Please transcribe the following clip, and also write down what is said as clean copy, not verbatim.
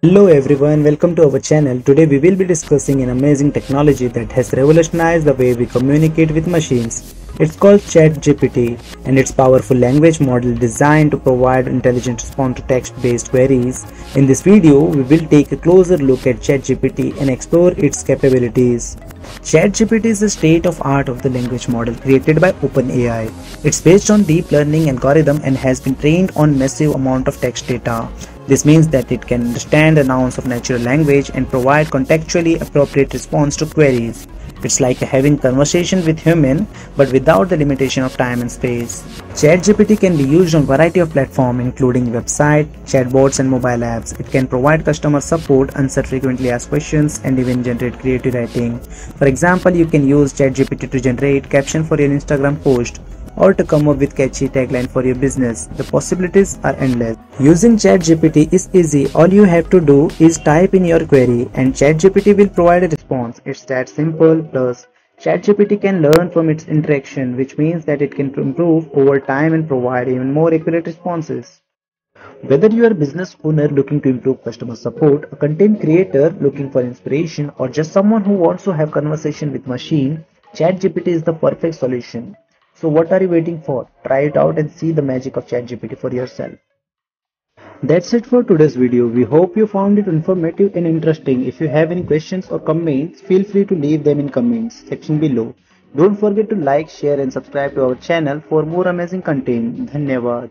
Hello everyone, welcome to our channel. Today we will be discussing an amazing technology that has revolutionized the way we communicate with machines. It's called ChatGPT and its powerful language model designed to provide intelligent response to text-based queries. In this video, we will take a closer look at ChatGPT and explore its capabilities. ChatGPT is the state-of-art of the language model created by OpenAI. It's based on deep learning algorithm and has been trained on massive amount of text data. This means that it can understand the nouns of natural language and provide contextually appropriate response to queries. It's like having conversation with human but without the limitation of time and space. ChatGPT can be used on a variety of platforms including website, chatbots and mobile apps. It can provide customer support, answer frequently asked questions and even generate creative writing. For example, you can use ChatGPT to generate caption for your Instagram post or to come up with catchy tagline for your business. The possibilities are endless. Using ChatGPT is easy. All you have to do is type in your query and ChatGPT will provide a response. It's that simple. Plus, ChatGPT can learn from its interaction, which means that it can improve over time and provide even more accurate responses. Whether you are a business owner looking to improve customer support, a content creator looking for inspiration, or just someone who wants to have conversation with machine, ChatGPT is the perfect solution. So what are you waiting for? Try it out and see the magic of ChatGPT for yourself. That's it for today's video. We hope you found it informative and interesting. If you have any questions or comments, feel free to leave them in comments section below. Don't forget to like, share and subscribe to our channel for more amazing content. Dhanyavad.